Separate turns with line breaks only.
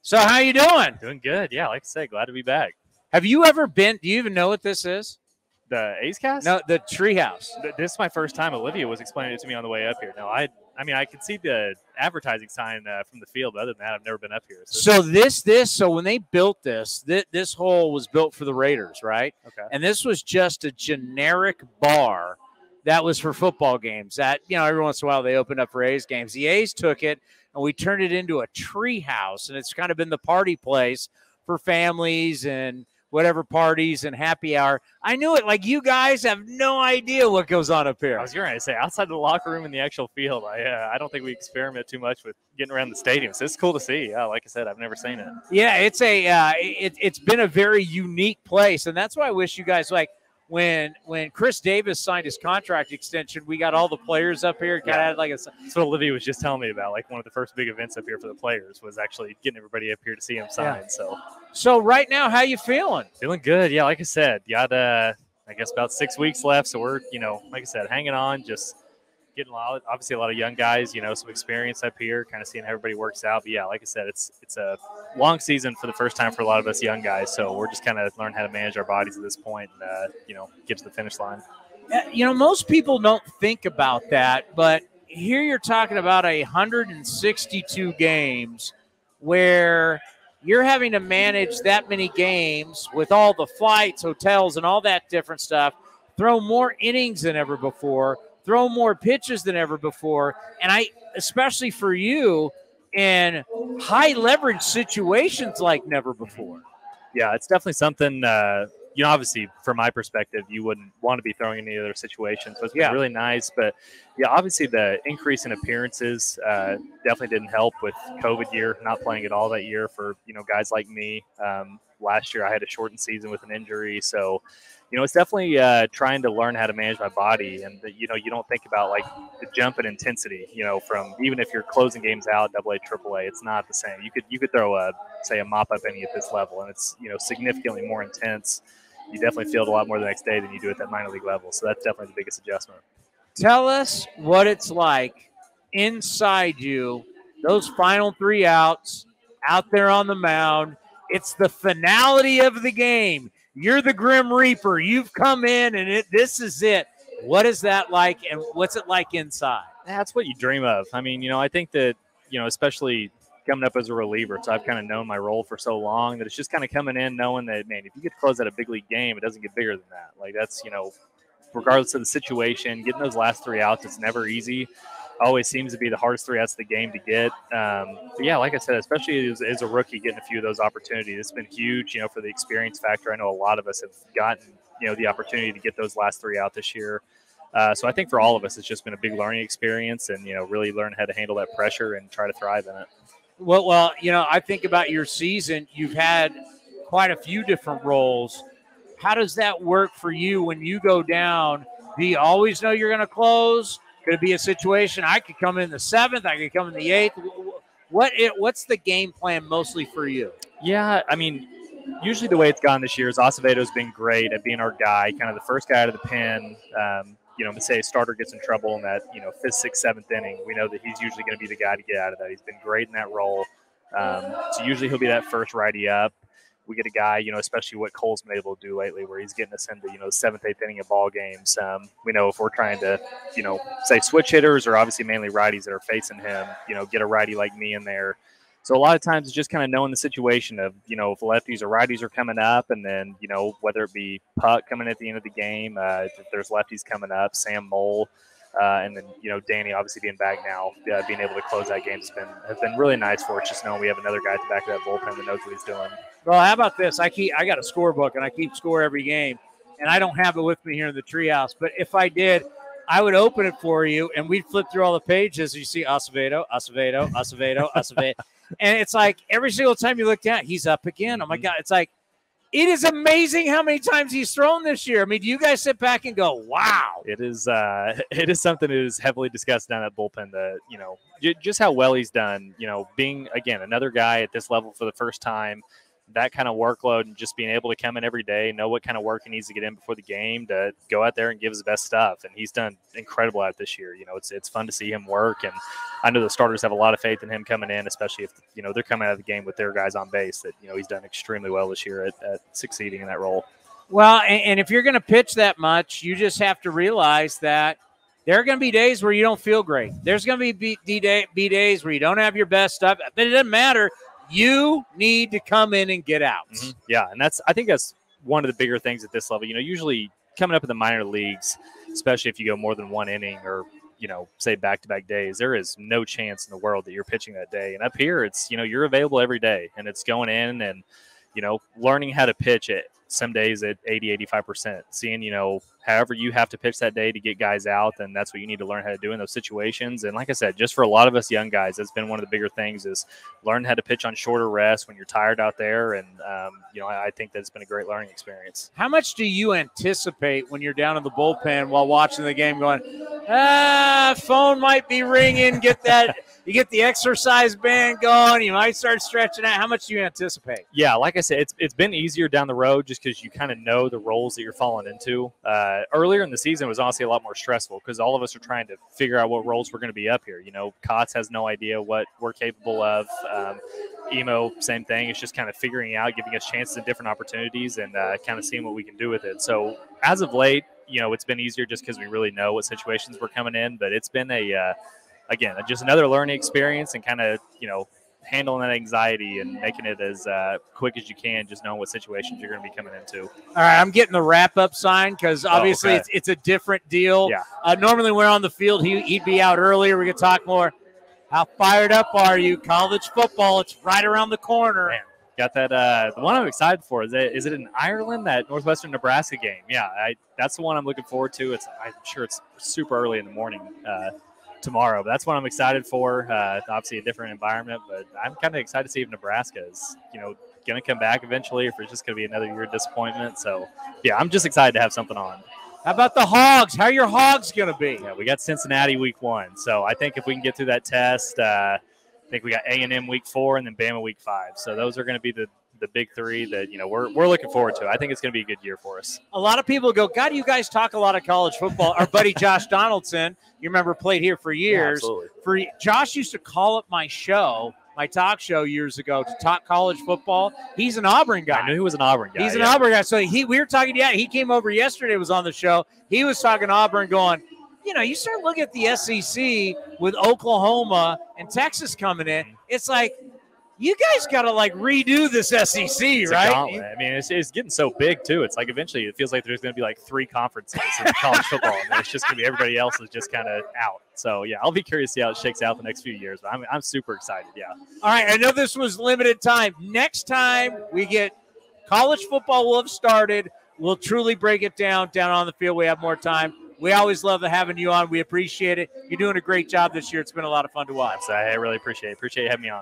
So how you doing?
Doing good. Yeah, like I said, glad to be back.
Have you ever been? Do you even know what this is?
The A's Cast?
No, the Treehouse.
This is my first time. Olivia was explaining it to me on the way up here. No, I mean, I could see the advertising sign from the field, but other than that, I've never been up here.
So when they built this hole was built for the Raiders, right?
Okay.
And this was just a generic bar that was for football games. That every once in a while they opened up for A's games. The A's took it and we turned it into a tree house, and it's kind of been the party place for families and whatever parties and happy hour. I knew it. Like, you guys have no idea what goes on up here.
I was going to say, outside the locker room and the actual field, I don't think we experiment too much with getting around the stadium. So it's cool to see. Yeah, like I said, I've never seen it.
Yeah, it's been a very unique place, and that's why I wish you guys, like, when Chris Davis signed his contract extension, we got all the players up here. Kind of had like a.
That's what Olivia was just telling me about. Like, one of the first big events up here for the players was actually getting everybody up here to see him sign.
Yeah. So right now, how you feeling?
Feeling good. Yeah, like I said, got I guess about 6 weeks left. So we're like I said, hanging on, just getting obviously a lot of young guys, some experience up here, kind of seeing how everybody works out. But yeah, like I said, it's a long season for the first time for a lot of us young guys. So we're just kind of learning how to manage our bodies at this point and, get to the finish line.
Most people don't think about that, but here you're talking about 162 games where you're having to manage that many games with all the flights, hotels, and all that different stuff, throw more innings than ever before, throw more pitches than ever before, and especially for you, in high leverage situations like never before.
Yeah, it's definitely something, obviously from my perspective, you wouldn't want to be throwing in any other situation. So it's been really nice. But yeah, obviously the increase in appearances definitely didn't help with COVID year, not playing at all that year for, guys like me. Last year I had a shortened season with an injury. So, it's definitely trying to learn how to manage my body. And, you don't think about like the jump in intensity, from even if you're closing games out, AA, AAA, it's not the same. You could throw a mop-up inning at this level, and it's, significantly more intense. You definitely feel it a lot more the next day than you do at that minor league level. So that's definitely the biggest adjustment.
Tell us what it's like inside you, those final 3 outs, out there on the mound. It's the finality of the game. You're the Grim Reaper. You've come in, and this is it. What is that like, and what's it like inside?
That's what you dream of. I mean, I think that, especially coming up as a reliever, so I've kind of known my role for so long that it's just kind of coming in knowing that, man, if you get to close out a big league game, it doesn't get bigger than that. Like, that's, regardless of the situation, getting those last 3 outs, it's never easy. Always seems to be the hardest 3 outs of the game to get. But yeah, like I said, especially as a rookie, getting a few of those opportunities, it's been huge, for the experience factor. I know a lot of us have gotten, the opportunity to get those last 3 out this year. So I think for all of us, it's just been a big learning experience and, really learn how to handle that pressure and try to thrive in it.
Well, I think about your season. You've had quite a few different roles. How does that work for you when you go down? Do you always know you're going to close? Could it be a situation I could come in the 7th, I could come in the 8th? What's the game plan mostly for you?
Yeah, I mean, usually the way it's gone this year is Acevedo's been great at being our guy, kind of the first guy out of the pen. Say a starter gets in trouble in that, 5th, 6th, 7th inning. We know that he's usually going to be the guy to get out of that. He's been great in that role. So usually he'll be that first righty up. We get a guy, especially what Cole's been able to do lately, where he's getting us into, the 7th, 8th inning of ball games. We know if we're trying to, say switch hitters or obviously mainly righties that are facing him, get a righty like me in there. So a lot of times it's just kind of knowing the situation of, if lefties or righties are coming up, and then, whether it be Puck coming at the end of the game, if there's lefties coming up, Sam Mole, and then, Danny obviously being back now, being able to close that game has been really nice for us, just knowing we have another guy at the back of that bullpen that knows what he's doing.
Well, how about this? I got a scorebook, and I keep score every game, and I don't have it with me here in the Treehouse. But if I did, I would open it for you, and we'd flip through all the pages. You see Acevedo, Acevedo, Acevedo, Acevedo. And it's like every single time you look down, he's up again. Oh, my God. It's like it is amazing how many times he's thrown this year. I mean, do you guys sit back and go, wow?
It is something that is heavily discussed down that bullpen, that, just how well he's done, being, again, another guy at this level for the first time. that kind of workload and just being able to come in every day, know what kind of work he needs to get in before the game to go out there and give his best stuff. And he's done incredible out this year. It's fun to see him work. And I know the starters have a lot of faith in him coming in, especially if, they're coming out of the game with their guys on base that, he's done extremely well this year at succeeding in that role.
Well, and if you're going to pitch that much, you just have to realize that there are going to be days where you don't feel great. There's going to be days where you don't have your best stuff. But it doesn't matter. You need to come in and get out.
Mm-hmm. Yeah, and I think that's one of the bigger things at this level. Usually coming up in the minor leagues, especially if you go more than one inning or, say back-to-back days, there is no chance in the world that you're pitching that day. And up here, it's, you're available every day, and it's going in and, learning how to pitch it. Some days at 80, 85%, seeing, however you have to pitch that day to get guys out, then that's what you need to learn how to do in those situations. And like I said, just for a lot of us young guys, that's been one of the bigger things is learn how to pitch on shorter rests when you're tired out there. And, I think that's been a great learning experience.
How much do you anticipate when you're down in the bullpen while watching the game going, phone might be ringing, you get the exercise band going, you might start stretching out. How much do you anticipate?
Yeah, like I said, it's been easier down the road just because you kind of know the roles that you're falling into. Earlier in the season, it was honestly a lot more stressful because all of us are trying to figure out what roles we're going to be up here. Kotz has no idea what we're capable of. Emo, same thing. It's just kind of figuring out, giving us chances and different opportunities and kind of seeing what we can do with it. So as of late, it's been easier just because we really know what situations we're coming in. But it's been again, just another learning experience and kind of, handling that anxiety and making it as quick as you can, just knowing what situations you're going to be coming into.
All right, I'm getting the wrap-up sign because obviously it's a different deal.
Yeah.
Normally we're on the field. He'd be out earlier. We could talk more. How fired up are you? College football, it's right around the corner.
Man, got that. The one I'm excited for, is it in Ireland, that Northwestern Nebraska game? Yeah, that's the one I'm looking forward to. I'm sure it's super early in the morning tomorrow, but that's what I'm excited for. Obviously a different environment, but I'm kind of excited to see if Nebraska is, going to come back eventually, or if it's just going to be another year of disappointment. So, yeah, I'm just excited to have something on.
How about the Hogs? How are your Hogs going to be?
Yeah, we got Cincinnati week 1. So I think if we can get through that test, I think we got A&M week 4 and then Bama week 5. So those are going to be the big 3 that, we're looking forward to. I think it's going to be a good year for us.
A lot of people go, God, you guys talk a lot of college football. Our buddy Josh Donaldson, you remember, played here for years.
Yeah, absolutely.
Josh used to call up my talk show years ago to talk college football. He's an Auburn guy.
I knew he was an Auburn guy.
He's an Auburn guy. So we were talking, he came over yesterday, was on the show. He was talking Auburn going, you start looking at the SEC with Oklahoma and Texas coming in. It's like, you guys got to redo this SEC,
it's
right?
I mean, it's getting so big too. It's like eventually it feels like there's going to be 3 conferences in college football, and it's just going to be everybody else is just kind of out. So yeah, I'll be curious to see how it shakes out the next few years. But I'm super excited. Yeah.
All right, I know this was limited time. Next time we get college football, will have started. We'll truly break it down on the field. We have more time. We always love having you on. We appreciate it. You're doing a great job this year. It's been a lot of fun to watch.
I really appreciate it. Appreciate you having me on.